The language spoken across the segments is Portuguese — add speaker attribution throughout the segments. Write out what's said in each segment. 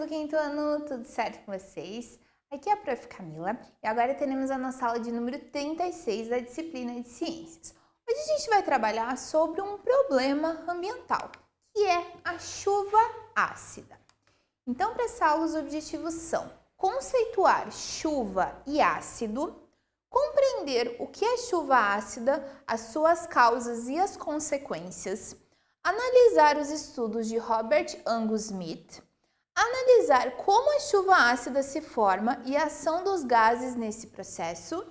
Speaker 1: do quinto ano, tudo certo com vocês? Aqui é a Prof. Camila e agora teremos a nossa aula de número 36 da disciplina de Ciências. Hoje a gente vai trabalhar sobre um problema ambiental, que é a chuva ácida. Então, para essa aula, os objetivos são conceituar chuva e ácido, compreender o que é chuva ácida, as suas causas e as consequências, analisar os estudos de Robert Angus Smith, analisar como a chuva ácida se forma e a ação dos gases nesse processo,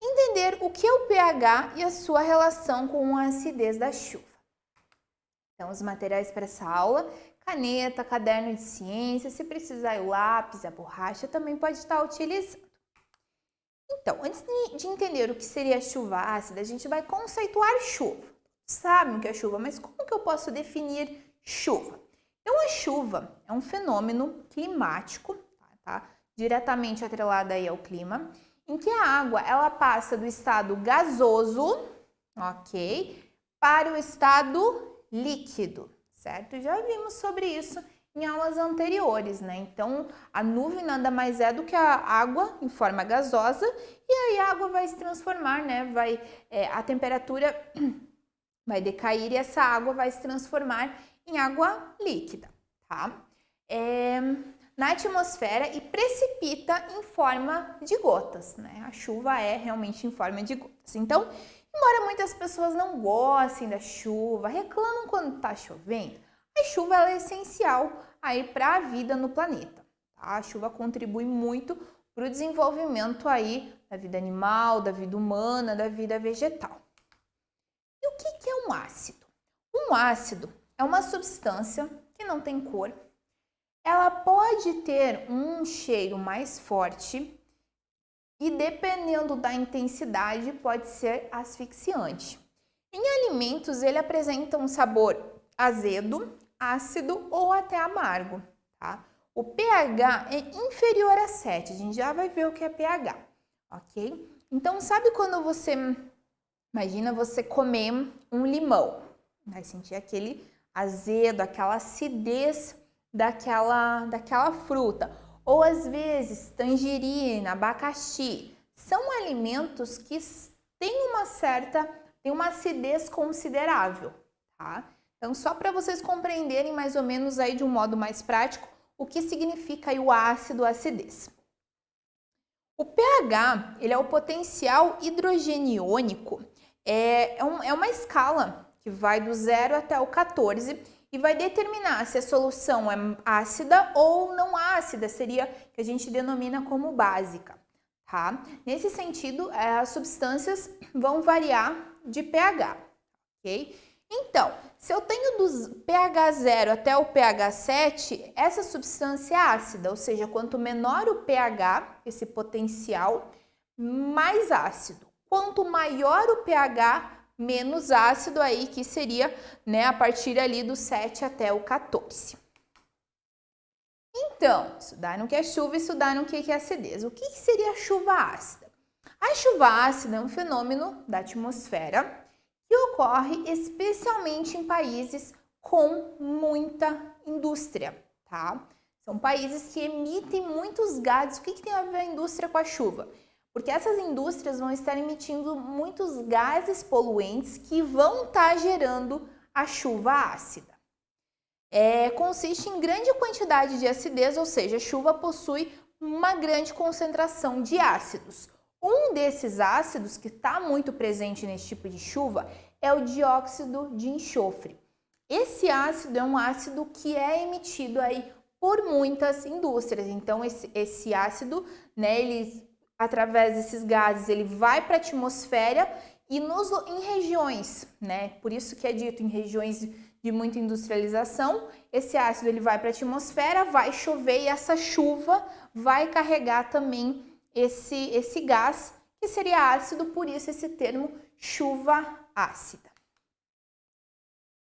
Speaker 1: entender o que é o pH e a sua relação com a acidez da chuva. Então, os materiais para essa aula: caneta, caderno de ciência, se precisar o lápis, a borracha, também pode estar utilizando. Então, antes de entender o que seria a chuva ácida, a gente vai conceituar chuva. Sabem o que é chuva, mas como que eu posso definir chuva? Então, a chuva é um fenômeno climático, tá? Diretamente atrelado aí ao clima, em que a água ela passa do estado gasoso, ok, para o estado líquido, certo? Já vimos sobre isso em aulas anteriores, né? Então, a nuvem nada mais é do que a água em forma gasosa e aí a água vai se transformar, né? A temperatura vai decair e essa água vai se transformar em água líquida, tá? Na atmosfera e precipita em forma de gotas, né? A chuva é realmente em forma de gotas. Então, embora muitas pessoas não gostem da chuva, reclamam quando está chovendo, a chuva ela é essencial aí para a vida no planeta, tá? A chuva contribui muito para o desenvolvimento aí da vida animal, da vida humana, da vida vegetal. E o que é um ácido? Um ácido é uma substância que não tem cor. Ela pode ter um cheiro mais forte e, dependendo da intensidade, pode ser asfixiante. Em alimentos, ele apresenta um sabor azedo, ácido ou até amargo, tá? O pH é inferior a 7, a gente já vai ver o que é pH, ok? Então, sabe quando imagina você comer um limão, vai sentir aquele azedo, aquela acidez daquela fruta. Ou às vezes tangerina, abacaxi, são alimentos que têm uma acidez considerável, tá? Então, só para vocês compreenderem mais ou menos aí de um modo mais prático o que significa aí o ácido, a acidez. O pH, ele é o potencial hidrogeniônico, é uma escala que vai do 0 até o 14 e vai determinar se a solução é ácida ou não ácida, seria que a gente denomina como básica, tá? Nesse sentido, as substâncias vão variar de pH, ok? Então, se eu tenho do pH 0 até o pH 7, essa substância é ácida, ou seja, quanto menor o pH, esse potencial, mais ácido. Quanto maior o pH, menos ácido aí, que seria, né, a partir ali do 7 até o 14. Então, estudaram o que é chuva e estudaram o que é acidez. O que seria a chuva ácida? A chuva ácida é um fenômeno da atmosfera que ocorre especialmente em países com muita indústria, tá? São países que emitem muitos gases. O que tem a ver a indústria com a chuva? Porque essas indústrias vão estar emitindo muitos gases poluentes que vão estar gerando a chuva ácida. Consiste em grande quantidade de acidez, ou seja, a chuva possui uma grande concentração de ácidos. Um desses ácidos que está muito presente nesse tipo de chuva é o dióxido de enxofre. Esse ácido é um ácido que é emitido aí por muitas indústrias. Então, esse ácido, né, através desses gases, ele vai para a atmosfera e em regiões, né, por isso que é dito em regiões de muita industrialização, esse ácido ele vai para a atmosfera, vai chover e essa chuva vai carregar também esse gás, que seria ácido, por isso esse termo chuva ácida.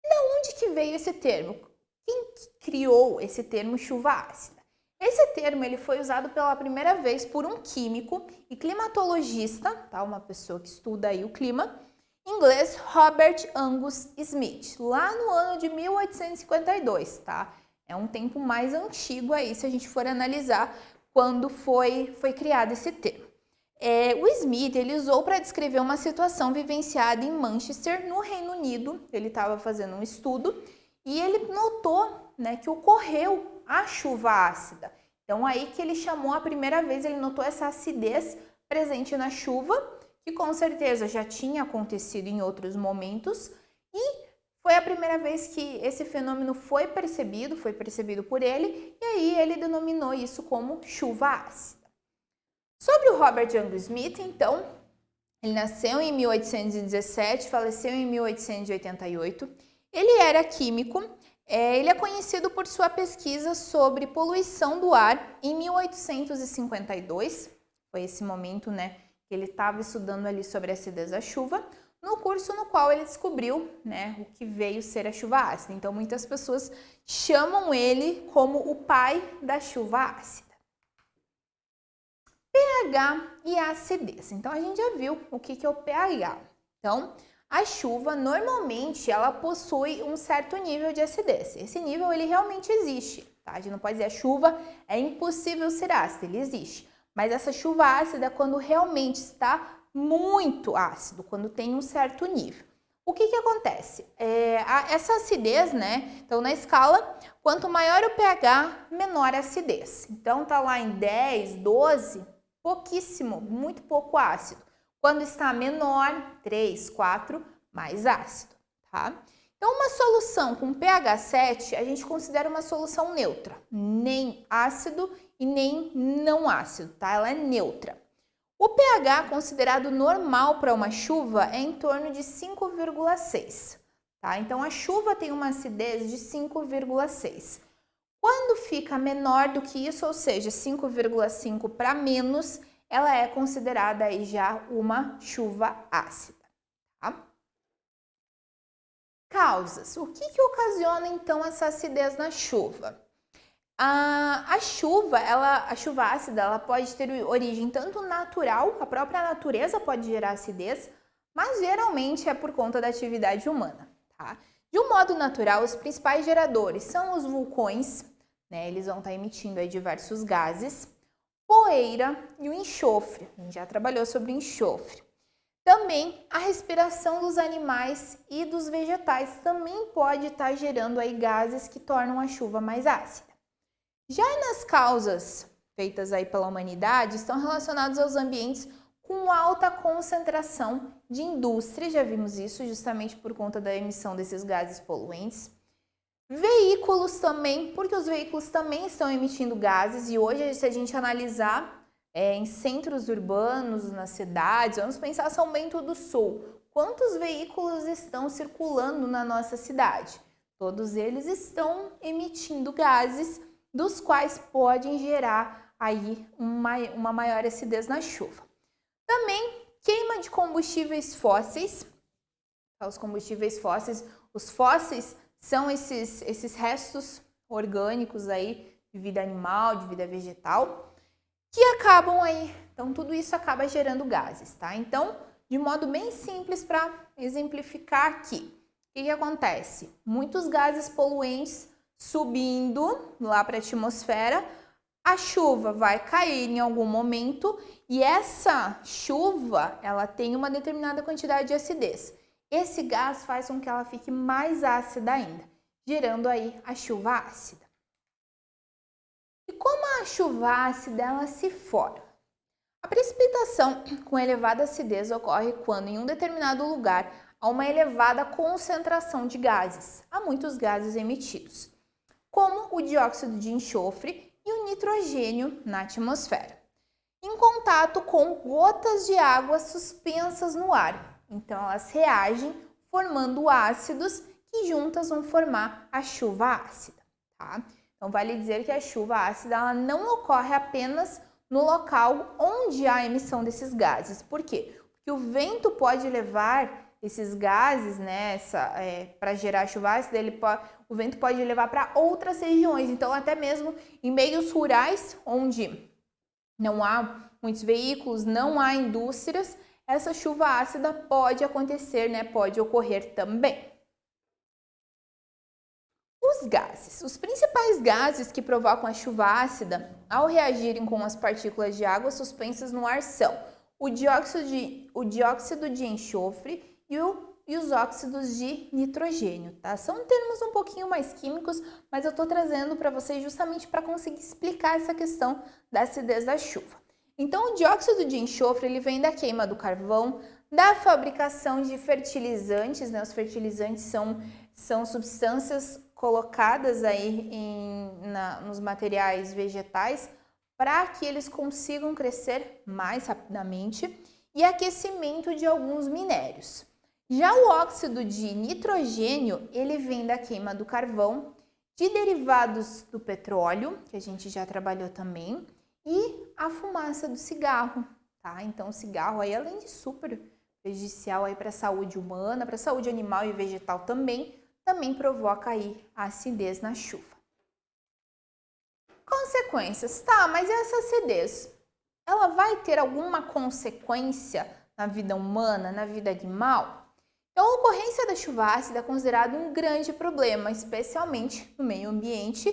Speaker 1: De onde que veio esse termo? Quem criou esse termo chuva ácida? Esse termo ele foi usado pela primeira vez por um químico e climatologista, tá? Uma pessoa que estuda aí o clima, inglês, Robert Angus Smith, lá no ano de 1852, tá? É um tempo mais antigo aí, se a gente for analisar quando foi criado esse termo. O Smith, ele usou para descrever uma situação vivenciada em Manchester, no Reino Unido. Ele estava fazendo um estudo e ele notou, né, que ocorreu a chuva ácida. Então, aí que ele chamou a primeira vez, ele notou essa acidez presente na chuva, que com certeza já tinha acontecido em outros momentos, e foi a primeira vez que esse fenômeno foi percebido por ele, e aí ele denominou isso como chuva ácida. Sobre o Robert Angus Smith, então, ele nasceu em 1817, faleceu em 1888. Ele era químico, ele é conhecido por sua pesquisa sobre poluição do ar em 1852. Foi esse momento, né, que ele estava estudando ali sobre a acidez da chuva, no curso no qual ele descobriu, né, o que veio ser a chuva ácida. Então, muitas pessoas chamam ele como o pai da chuva ácida. pH e a acidez. Então, a gente já viu o que é o pH. Então, a chuva, normalmente, ela possui um certo nível de acidez. Esse nível, ele realmente existe, tá? A gente não pode dizer a chuva é impossível ser ácida, ele existe. Mas essa chuva ácida é quando realmente está muito ácido, quando tem um certo nível. O que acontece? Essa acidez, né? Então, na escala, quanto maior o pH, menor a acidez. Então, tá lá em 10, 12, pouquíssimo, muito pouco ácido. Quando está menor, 3, 4, mais ácido, tá? Então, uma solução com pH 7, a gente considera uma solução neutra, nem ácido e nem não ácido, tá? Ela é neutra. O pH considerado normal para uma chuva é em torno de 5,6, tá? Então, a chuva tem uma acidez de 5,6. Quando fica menor do que isso, ou seja, 5,5 para menos, ela é considerada aí já uma chuva ácida, tá? Causas. O que ocasiona então essa acidez na chuva? A chuva ácida, ela pode ter origem tanto natural, a própria natureza pode gerar acidez, mas geralmente é por conta da atividade humana, tá? De um modo natural, os principais geradores são os vulcões, né? Eles vão estar emitindo aí diversos gases, poeira e o enxofre. A gente já trabalhou sobre o enxofre. Também a respiração dos animais e dos vegetais também pode estar gerando aí gases que tornam a chuva mais ácida. Já nas causas feitas aí pela humanidade, estão relacionados aos ambientes com alta concentração de indústria, já vimos isso justamente por conta da emissão desses gases poluentes. Veículos também, porque os veículos também estão emitindo gases e hoje, se a gente analisar em centros urbanos, nas cidades, vamos pensar São Bento do Sul, quantos veículos estão circulando na nossa cidade? Todos eles estão emitindo gases, dos quais podem gerar aí uma maior acidez na chuva. Também queima de combustíveis fósseis. Os combustíveis fósseis, os fósseis são esses restos orgânicos aí de vida animal, de vida vegetal, que acabam aí, então tudo isso acaba gerando gases, tá? Então, de modo bem simples para exemplificar aqui, o que acontece? Muitos gases poluentes subindo lá para a atmosfera, a chuva vai cair em algum momento e essa chuva, ela tem uma determinada quantidade de acidez. Esse gás faz com que ela fique mais ácida ainda, gerando aí a chuva ácida. E como a chuva ácida ela se forma? A precipitação com elevada acidez ocorre quando em um determinado lugar há uma elevada concentração de gases. Há muitos gases emitidos, como o dióxido de enxofre e o nitrogênio na atmosfera, em contato com gotas de água suspensas no ar. Então, elas reagem formando ácidos que juntas vão formar a chuva ácida, tá? Então, vale dizer que a chuva ácida ela não ocorre apenas no local onde há a emissão desses gases. Por quê? Porque o vento pode levar esses gases, né, para gerar chuva ácida, o vento pode levar para outras regiões. Então, até mesmo em meios rurais, onde não há muitos veículos, não há indústrias, essa chuva ácida pode acontecer, né, pode ocorrer também. O Os gases. Os principais gases que provocam a chuva ácida ao reagirem com as partículas de água suspensas no ar são o dióxido de enxofre e os óxidos de nitrogênio, tá? São termos um pouquinho mais químicos, mas eu tô trazendo para vocês justamente para conseguir explicar essa questão da acidez da chuva. Então, o dióxido de enxofre, ele vem da queima do carvão, da fabricação de fertilizantes, né? Os fertilizantes são substâncias colocadas aí nos materiais vegetais para que eles consigam crescer mais rapidamente e aquecimento de alguns minérios. Já o óxido de nitrogênio, ele vem da queima do carvão, de derivados do petróleo, que a gente já trabalhou também, e a fumaça do cigarro, tá? Então, o cigarro aí, além de super prejudicial aí para a saúde humana, para a saúde animal e vegetal também provoca aí a acidez na chuva. Consequências, tá, mas essa acidez, ela vai ter alguma consequência na vida humana, na vida animal? Então, a ocorrência da chuva ácida é considerada um grande problema, especialmente no meio ambiente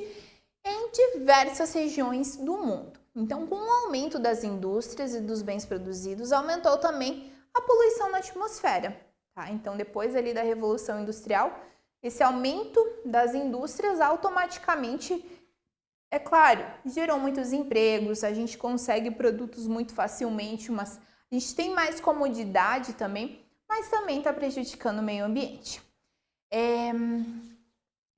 Speaker 1: em diversas regiões do mundo. Então, com o aumento das indústrias e dos bens produzidos, aumentou também a poluição na atmosfera, tá? Então, depois ali da Revolução Industrial, esse aumento das indústrias automaticamente, é claro, gerou muitos empregos, a gente consegue produtos muito facilmente, mas a gente tem mais comodidade também, mas também está prejudicando o meio ambiente.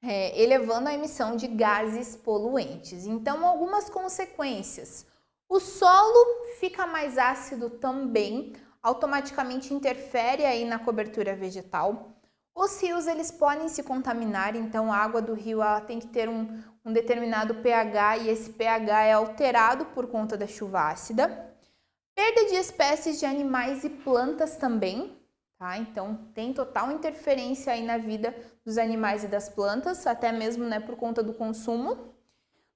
Speaker 1: Elevando a emissão de gases poluentes. Então, algumas consequências. O solo fica mais ácido também, automaticamente interfere aí na cobertura vegetal. Os rios, eles podem se contaminar, então a água do rio ela tem que ter um determinado pH e esse pH é alterado por conta da chuva ácida. Perda de espécies de animais e plantas também, tá? Então tem total interferência aí na vida dos animais e das plantas, até mesmo, né, por conta do consumo.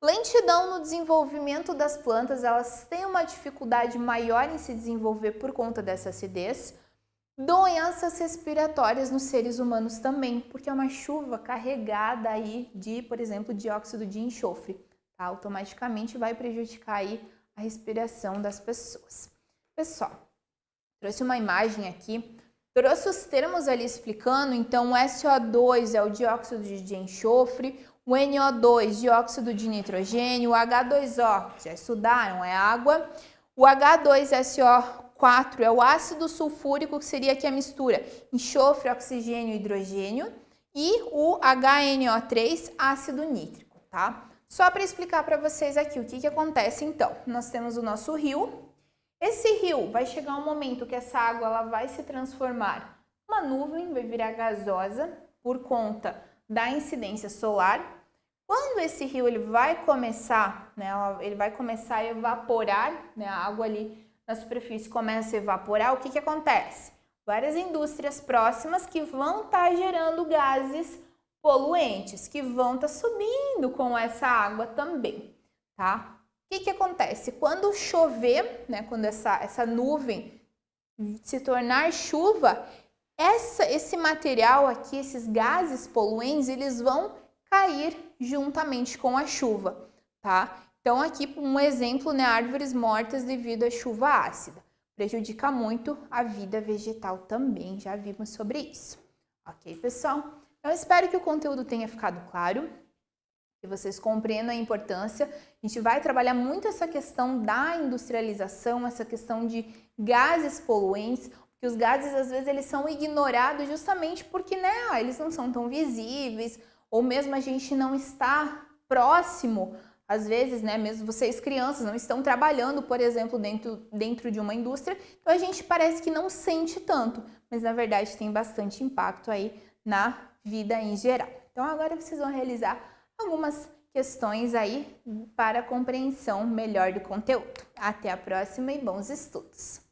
Speaker 1: Lentidão no desenvolvimento das plantas, elas têm uma dificuldade maior em se desenvolver por conta dessa acidez. Doenças respiratórias nos seres humanos também, porque é uma chuva carregada aí de, por exemplo, dióxido de enxofre, tá? Automaticamente vai prejudicar aí a respiração das pessoas. Pessoal, trouxe uma imagem aqui, trouxe os termos ali explicando, então o SO2 é o dióxido de enxofre, o NO2, dióxido de nitrogênio, o H2O, já estudaram, é água, o H2SO4 é o ácido sulfúrico, que seria aqui a mistura enxofre, oxigênio e hidrogênio, e o HNO3, ácido nítrico, tá? Só para explicar para vocês aqui o que acontece então. Nós temos o nosso rio. Esse rio vai chegar um momento que essa água ela vai se transformar numa nuvem, vai virar gasosa por conta da incidência solar. Quando esse rio ele vai começar, né, ele vai começar a evaporar, né, a água ali na superfície começa a evaporar, o que acontece? Várias indústrias próximas que vão estar gerando gases poluentes, que vão estar subindo com essa água também, tá? O que acontece? Quando chover, né, quando essa nuvem se tornar chuva, esse material aqui, esses gases poluentes, eles vão cair juntamente com a chuva, tá? Então, aqui um exemplo, né, árvores mortas devido à chuva ácida. Prejudica muito a vida vegetal também, já vimos sobre isso. Ok, pessoal? Eu espero que o conteúdo tenha ficado claro, que vocês compreendam a importância. A gente vai trabalhar muito essa questão da industrialização, essa questão de gases poluentes, porque os gases, às vezes, eles são ignorados justamente porque, né, eles não são tão visíveis, ou mesmo a gente não está próximo. Às vezes, né, mesmo vocês crianças não estão trabalhando, por exemplo, dentro de uma indústria, então a gente parece que não sente tanto, mas na verdade tem bastante impacto aí na vida em geral. Então agora vocês vão realizar algumas questões aí para a compreensão melhor do conteúdo. Até a próxima e bons estudos!